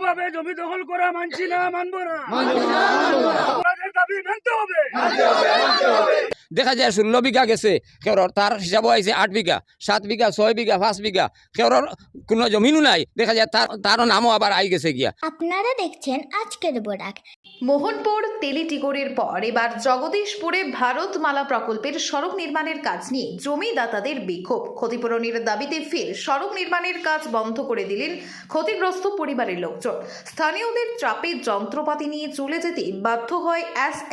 অবৈধভাবে জমি দখল করা মানছি না, মানবো না। আমাদের দাবি মানতে হবে। দেখা যায় 16 বিঘা গেছে, কেউর তার হিসাব হয়েছে 8 বিঘা, 7 বিঘা, 6 বিঘা, 5 বিঘা, কেউর কোনো জমিনও নাই। দেখা যায় তার নামও আবার আই গেছে গিয়া। আপনারা দেখছেন আজকের বরাক। মোহনপুর তেলিটিগড়ের পর এবার জগদীশপুরে ভারতমালা প্রকল্পের সড়ক নির্মাণের কাজ নিয়ে জমিদাতাদের বিক্ষোভ। ক্ষতিপূরণের দাবিতে ফের সড়ক নির্মাণের কাজ বন্ধ করে দিলেন ক্ষতিগ্রস্ত পরিবারের লোকজন। স্থানীয়দের চাপে যন্ত্রপাতি নিয়ে চলে যেতে বাধ্য হয়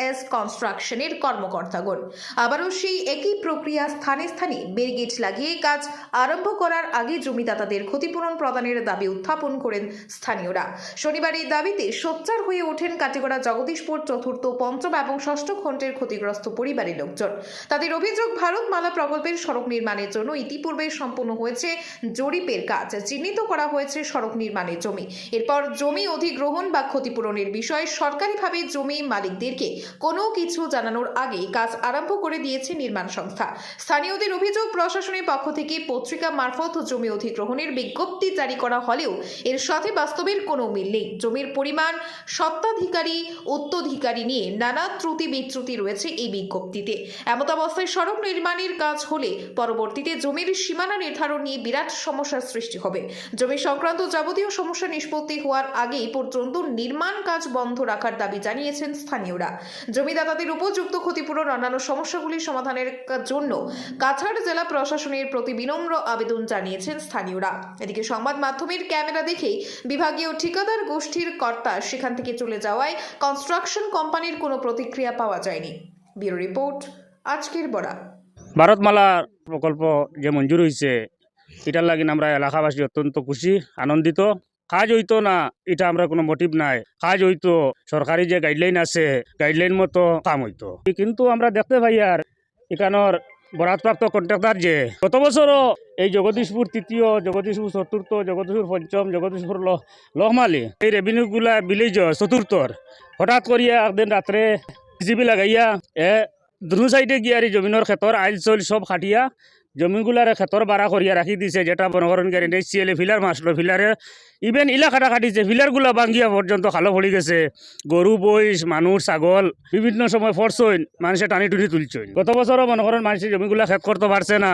এস কনস্ট্রাকশনের কর্মকর্তাগণ। আবারও সেই একই প্রক্রিয়া স্থানে স্থানে ব্যারিকেড লাগিয়ে কাজ আরম্ভ করার আগে জমিদাতাদের ক্ষতিপূরণ প্রদানের দাবি উত্থাপন করেন স্থানীয়রা। শনিবার এই দাবিতে সোচ্চার হয়ে ওঠেন কাটিগড়া জগদীশপুর চতুর্থ, পঞ্চম এবং ষষ্ঠ খণ্ডের ক্ষতিগ্রস্ত পরিবারের লোকজন। তাদের অভিযোগ, ভারতমালা প্রকল্পের সড়ক নির্মাণের জন্য ইতিপূর্বে সম্পন্ন হয়েছে জরিপের কাজ, চিহ্নিত করা হয়েছে সড়ক নির্মাণের জমি। এরপর জমি অধিগ্রহণ বা ক্ষতিপূরণের বিষয়ে সরকারিভাবে জমি মালিকদেরকে কোনো কিছু জানানোর আগে কাজ আরম্ভ করে দিয়েছে নির্মাণ সংস্থা। স্থানীয়দের অভিযোগ, প্রশাসনের পক্ষ থেকে পত্রিকা মারফত জমি অধিগ্রহণের বিজ্ঞপ্তি জারি করা হলেও এর সাথে বাস্তবের কোনো মিল নেই। জমির পরিমাণ, স্বত্বাধিকারী, উত্তরাধিকারী নিয়ে নানা ত্রুটি বিচ্যুতি রয়েছে এই বিজ্ঞপ্তিতে। এমত অবস্থায় সড়ক নির্মাণের কাজ হলে পরবর্তীতে জমির সীমানা নির্ধারণ নিয়ে বিরাট সমস্যার সৃষ্টি হবে। জমি সংক্রান্ত যাবতীয় সমস্যা নিষ্পত্তি হওয়ার আগেই পর্যন্ত নির্মাণ কাজ বন্ধ রাখার দাবি জানিয়েছেন স্থানীয়রা। জমিদাতাদের উপযুক্ত ক্ষতিপূরণ, অন্যান্য সমস্যাগুলি সমাধানের জন্য কাছাড় জেলা প্রশাসনের প্রতি বিনম্র আবেদন জানিয়েছেন স্থানীয়রা। এদিকে সংবাদ মাধ্যমের ক্যামেরা দেখেই বিভাগীয় ঠিকাদার গোষ্ঠীর কর্তা সেখান থেকে চলে যাওয়ায় কনস্ট্রাকশন কোম্পানির কোনো প্রতিক্রিয়া পাওয়া যায়নি। ব্যুরো রিপোর্ট, আজকের বরাক। ভারতমালা প্রকল্প যে মঞ্জুর হয়েছে, এটার লাগি আমরা এলাকাবাসী অত্যন্ত খুশি, আনন্দিত। কাজ হইতো না এটা আমরা কোনো মোটিভ নাই, কাজ হইতো সরকারি যে গাইডলাইন আছে গাইডলাইন মতো কাম হইতো। কিন্তু আমরা দেখতে পাই আর এখানোর বরাদপ্রাপ্ত কন্ট্রাক্টর যে গত বছরও এই জগদীশপুর তৃতীয়, জগদীশপুর চতুর্থ, জগদীশপুর পঞ্চম, জগদীশপুর লহমালি এই রেভিনিউগুলা বিলেজ চতুর্থর হঠাৎ করিয়া একদিন রাত্রে জিবি লাগাইয়া দুনো সাইডে গিয়ে আর জমিনের ক্ষেতর আইল চইল সব খাটিয়া জমিগুলার ক্ষেতর বাড়া করিয়া রাখি দিছে, যেটা বনকরণ গ্যারেন্টি সিএলএ ফিলার মাসলো ফিলারে ইভেন ইলা কাটা কাটিছে, ফিলারগুলা ভাঙ্গিয়া পর্যন্ত খালো পড়ি গেছে। গরু, বইস, মানুষ, ছাগল বিভিন্ন সময় ফরসইন, মানুষে টানি টুনি তুলছইন। গত বছরও বনকরণ মানুষের জমিগুলা ক্ষেত করতে পারছে না।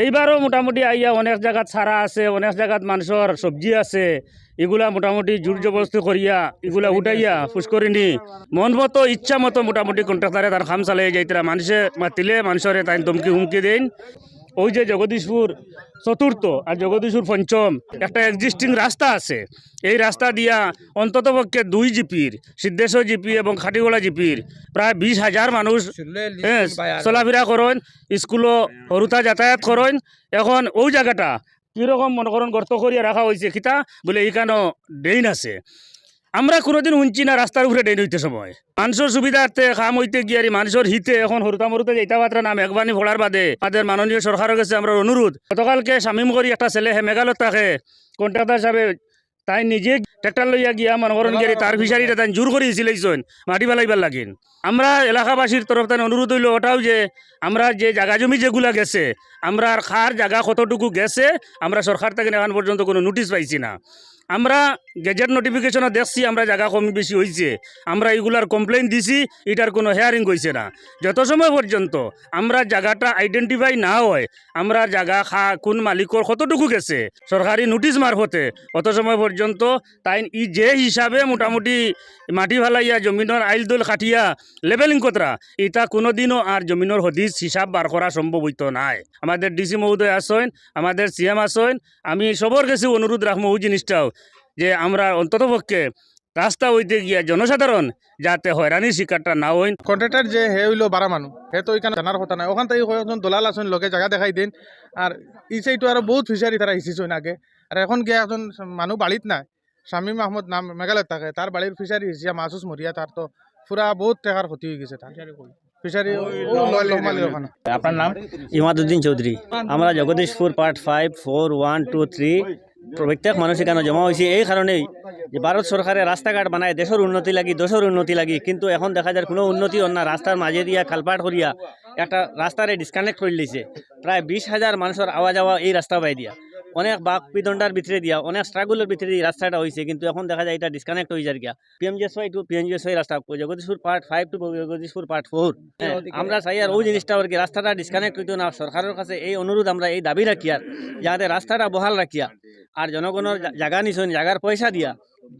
এইবারও মোটামুটি আইয়া অনেক জায়গাত ছাড়া আছে, অনেক জায়গাত মানুষের সবজি আছে, এগুলা মোটামুটি জোর জবরদস্তি করিয়া এগুলা উঠাইয়া পুষ্করিণী মন মতো ইচ্ছা মতো মোটামুটি কন্ট্রাক্টারে তার কাম চালিয়ে যাইতরা। মানুষে মাতিলে মানুষের তাই ধমকি হুমকি দেন। ওই যে জগদীশপুর চতুর্থ আর জগদীশপুর পঞ্চম একটা এক্সিস্টিং রাস্তা আছে, এই রাস্তা দিয়া অন্ততপক্ষে 2 জিপির, সিদ্ধেশ্বর জিপি এবং খাটিগোলা জিপির প্রায় 20,000 মানুষ চলাফেরা করেন, স্কুলও হরুতা যাতায়াত করেন। এখন ওই জায়গাটা কীরকম মনে করেন গর্ত করিয়া রাখা হয়েছে, কিতা বলে এইখানেও ড্রেন আছে। আমরা কোনোদিন শুনছি না রাস্তার উপরে ড্রেন হইতে সময় মানুষের সুবিধার্থে কাম হইতে গিয়ে মানুষের হিতে এখন হরুতা মরুতে যেটা মাত্রা না মেঘবানি ফোড়ার বাদে আমাদের মাননীয় সরকারের কাছে আমরা অনুরোধ, গতকালকে শামিম করি একটা ছেলে মেঘালয় থাকে কন্ট্রাক্টর হিসাবে, তাই নিজে ট্রেক্টর লইয়া গিয়া মনে করেন গিয়ে তার ফিশারিটা তাই জোর করিয়েছিলেন মাটি ফেলাইবার লাগিন। আমরা এলাকাবাসীর তরফ থেকে অনুরোধ হইল ওটাও যে আমরা যে জায়গা জমি যেগুলা গেছে, আমরা আর খার জায়গা কতটুকু গেছে আমরা সরকার থেকে এখন পর্যন্ত কোনো নোটিশ পাইছি না। আমরা গেজেট নোটিফিকেশনও দেখছি আমরা জায়গা কম বেশি হয়েছে, আমরা এগুলার কমপ্লেন দিছি, এটার কোনো হেয়ারিং হয়েছে না। যত সময় পর্যন্ত আমরা জায়গাটা আইডেন্টিফাই না হয়, আমরা জায়গা কোন মালিকর কতটুকু গেছে সরকারি নোটিশ মারফতে, অত সময় পর্যন্ত তাই যে হিসাবে মোটামুটি মাটি ফেলাইয়া জমিনের আইল দোল খাটিয়া লেভেলিং কতরা, এটা কোনোদিনও আর জমিনের হদিস হিসাব বার করা সম্ভব হইতো নাই। আমাদের ডিসি মহোদয় আসেন, আমাদের সিএম আসেন, আমি সবর কাছে অনুরোধ রাখবো ওই জিনিসটাও যে আমরা অন্ততপক্ষে রাস্তা হইতে গিয়া জনসাধারণ যাতে হয়রানির শিকারটা না হইন। কন্ট্রাক্টর যে হে হইলো 12 মানুষ, হে তো ওইখানে জানার কথা নাই। ওখান থেকে কয়েকজন দলাল আসেন, লোকে জায়গা দেখাই দিন। আর ই সাইডও আরো বহুত ফিশারি তারা হিসিছেন আগে। আর এখন গিয়ে একজন মানুষ বাড়িত নাই, শামীম আহমদ নাম, মেঘালয় থাকে, তার বাড়ির ফিশারি হিসিয়া মাসুস মরিয়া, তার তো পুরা বহুত টাকার ক্ষতি হয়ে গেছে। তার ফিশারি ওখানে। আপনার নাম? ইমাদুদ্দিন চৌধুরী। আমরা জগদীশপুর পার্ট 5, 4, 1, 2, 3 প্রত্যেক মানুষ এখানে জমা হয়েছে এই কারণেই যে ভারত সরকারের রাস্তাঘাট বানায় দেশের উন্নতি লাগি, দেশের উন্নতি লাগি, কিন্তু এখন দেখা যায় কোনো উন্নতি হন না। রাস্তার মাঝে দিয়া কালপাট করিয়া একটা রাস্তারে ডিসকানেক্ট করে দিয়েছে। প্রায় 20,000 মানুষের আওয়া যাওয়া এই রাস্তা বাই দিয়া। অনেক বাক বিদণ্ডার ভিতরে দিয়া অনেক স্ট্রাগলের ভিতরে দিয়ে রাস্তাটা হয়েছে, কিন্তু এখন দেখা যায় এটা ডিসকানেক্ট হয়ে যায় গিয়া পিএমজিএসওয়াই টু পিএমজিএসওয়াই রাস্তা Jagdishpur part 5 to Jagdishpur part 4। আমরা চাই আর ওই জিনিসটা আর কি রাস্তাটা ডিসকানেক্ট হইতো না। সরকারের কাছে এই অনুরোধ আমরা এই দাবি রাখি আর যাতে রাস্তাটা বহাল রাখিয়া আর জনগণের জায়গা নিছেন জায়গার পয়সা দিয়া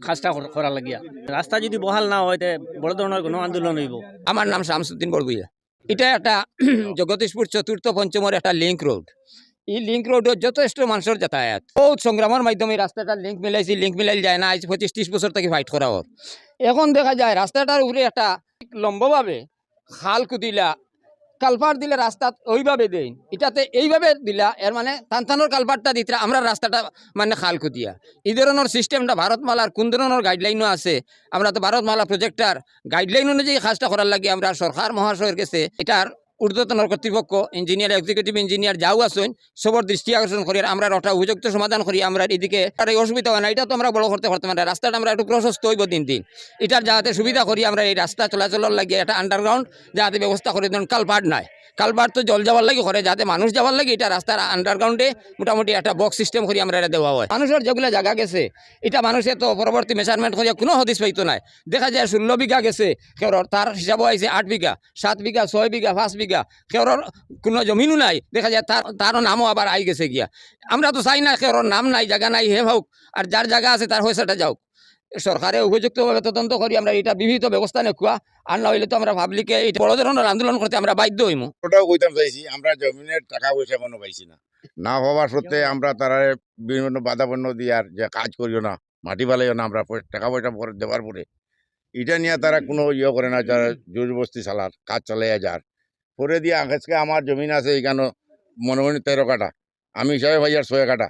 কাজটা করা লাগিয়া। রাস্তা যদি বহাল না হয় তে বড় ধরনের কোনো আন্দোলন হইব। আমার নাম শামসুদ্দিন বড়ভুইয়া। এটা একটা জগদীশপুর চতুর্থ পঞ্চমের একটা লিঙ্ক রোড। এই লিঙ্ক রোডত যথেষ্ট মানুষের যাতায়াত, বহুত সংগ্রামের মাধ্যমে রাস্তাটার লিঙ্ক মিলাইছি, লিঙ্ক মিলাইল যায় না। আজ 25-30 বছর থেকে ফাইট করা ওর। এখন দেখা যায় রাস্তাটার উপরে একটা লম্বভাবে খাল কুদিলা কালপার দিলে রাস্তা ওইভাবে দেই, এটাতে এইভাবে দিলা এর মানে টানটানোর কালপারটা দিতে আমরা রাস্তাটা মানে খাল কুদিয়া। এই ধরনের সিস্টেমটা ভারতমালার কোন ধরনের গাইডলাইনও আছে? আমরা তো ভারতমালা প্রজেক্টার গাইডলাইন অনুযায়ী কাজটা করার লাগে আমরা সরকার মহাশয়ের কাছে এটার ঊর্ধ্বতন কর্তৃপক্ষ ইঞ্জিনিয়ার এক্সিকিউটিভ ইঞ্জিনিয়ার যাও আছেন সবর দৃষ্টি আকর্ষণ করি আমরা একটা উপযুক্ত সমাধান করি। আমরা এদিকে আর এই অসুবিধা হয় না, এটা তো আমরা বড় করতে পারতাম না। রাস্তাটা আমরা একটু প্রশস্ত হইব দিন দিন, এটার যাতে সুবিধা করি আমরা এই রাস্তা চলাচলের লাগে একটা আন্ডারগ্রাউন্ড যাতে ব্যবস্থা করে ধরুন কালপাট নাই, কালপাট তো জল যাওয়ার লাগে করে যাতে মানুষ যাওয়ার লাগে এটা রাস্তার আন্ডারগ্রাউন্ডে মোটামুটি একটা বক্স সিস্টেম করি আমরা এটা দেওয়া হয়। মানুষের যেগুলো জায়গা গেছে এটা মানুষের তো পরবর্তী মেজারমেন্ট করিয়া কোনো হদিস পাইতো নাই। দেখা যায় 16 বিঘা গেছে, কেউর তার হিসাবও আইছে 8 বিঘা 7 বিঘা 6 বিঘা 5 বিঘা, কেউর কোনো জমিনও নাই। দেখা যায় তারও নামও আবার আই গেছে গিয়া। আমরা তো চাই না কেউর নাম নাই জায়গা নাই হে হোক, আর যার জায়গা আছে তার হয়েছেটা যাও। সরকারে উপযুক্তভাবে তদন্ত করি আমরা এটা বিহিত ব্যবস্থা নেওয়া, আর না হইলে তো আমরা পাবলিকে এই বড় ধরনের আন্দোলন করতে আমরা বাধ্য হইম। ওটাও কইতাম চাইছি আমরা জমিনের টাকা পয়সা কোনো পাইছি না, না হওয়ার সত্ত্বে আমরা তারা বিভিন্ন বাধাপন্ন দিয়ার যে কাজ করিও না, মাটি ফালাইও না, আমরা টাকা পয়সা পরে দেওয়ার পরে এটা নিয়ে তারা কোনো ইয়ে করে না, যারা জোর বস্তি চালার কাজ চালাইয়া যার পরে দিয়ে আজকে আমার জমিন আছে এখানে মনে মনে 13 কাঠা, আমি হিসাবে ভাইয়ার 6 কাঠা,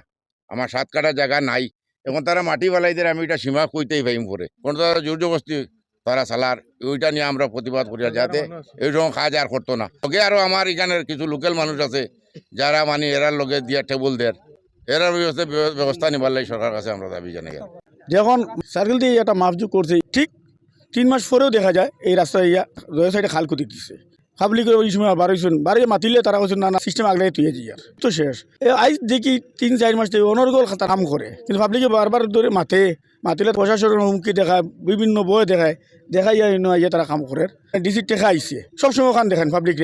আমার 7 কাঠা জায়গা নাই। এখন তারা মাটি ফালাই দিয়ে আমি এটা সীমা কইতেই পাইম পরে কোনো তারা জোর বস্তি তারা চালার ওইটা নিয়ে আমরা প্রতিবাদ করি যাতে এইরকম কাজ আর করতো না। লগে আরো আমার এখানের কিছু লোকাল মানুষ আছে যারা মানে এরার লগে দিয়া টেবুল দেয়, এরার ব্যবস্থা নিবার লাগে সরকার কাছে আমরা দাবি জানাই। যখন সার্কেল দিয়ে একটা মাপজুক করছে ঠিক 3 মাস পরেও দেখা যায় এই রাস্তায় রয়ে সাইডে খাল কুতি দিচ্ছে। পাবলিকের ওই সময় বাড়িয়ে মাতিলে তারা বলছেন না সিস্টেম আগলাই তুই আর তো শেষ। আজ দেখি 3-4 মাস থেকে অনর্গল খাতা কাম করে, কিন্তু পাবলিকে বারবার ধরে মাতিলে প্রশাসনের হুমকি দেখায়, বিভিন্ন বই দেখাই ইয়ে তারা কাম করে। ডিসির টেকা আইসে সবসময় ওখান দেখেন পাবলিক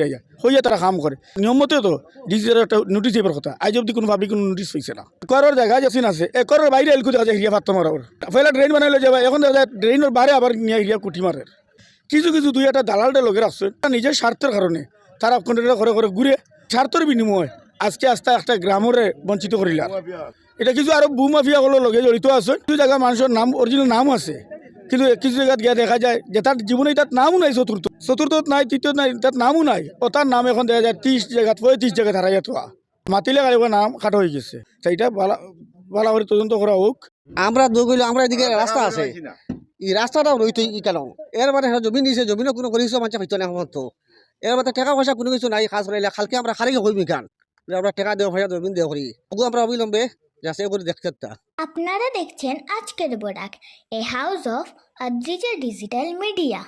হইয়া তারা কাম করে নিয়ম মতে। তো ডিসির একটা নোটিস দিবার কথা, আজ অব্দি কোনো পাবলিক কোনো নোটিস পাইছে না। করার জায়গা যেসিন আছে করার বাইরে এলকু দেখা যায় হিরিয়া ফাত্তা মারা পয়লা ড্রেন বানাইলে যাবে, এখন দেখা যায় ড্রেনের বাইরে আবার নিয়ে হিরিয়া কুটি মারে। কিছু 2-1টা দালালটা লোকের আসছে নিজের স্বার্থের কারণে তারা কন্ট্রাক্টর করে ঘুরে স্বার্থের বিনিময় আজকে একটা গ্রামরে বঞ্চিত করিলাম। এটা কিছু আরো ভূমাফিয়াগুলো লগে জড়িত আছে। কিছু জায়গা মানুষের নাম অরিজিনাল নাম আছে, কিন্তু কিছু জায়গায় গিয়ে দেখা যায় যে তার জীবনে তার নামও নাই, চতুর্থত নাই, তৃতীয়ত নাই, তার নামও নাই। ও তার নাম এখন দেখা যায় 30 জায়গা 35 জায়গায় হারাই যাওয়া, মাতিলে গাড়ি নাম কাটা হয়ে গেছে। সেইটা ভালো করে তদন্ত করা হোক। আমরা দুগুলো আমরা এদিকে রাস্তা আছে, এই রাস্তাটাও রইতো ই কেন এর মানে জমিন দিয়েছে, জমিনও কোনো করেছে মানুষ হইতো না এখন। তো এর মধ্যে টাকা পয়সা কোনো কিছু নাই, কাজ করাইলে খালকে আমরা খালি হইবি কান আমরা টাকা দেওয়া ভাইয়া জমিন দেওয়া করি আমরা অবিলম্বে যাচ্ছে করে দেখতে। আপনারা দেখছেন আজকের Borak, a house of digital media.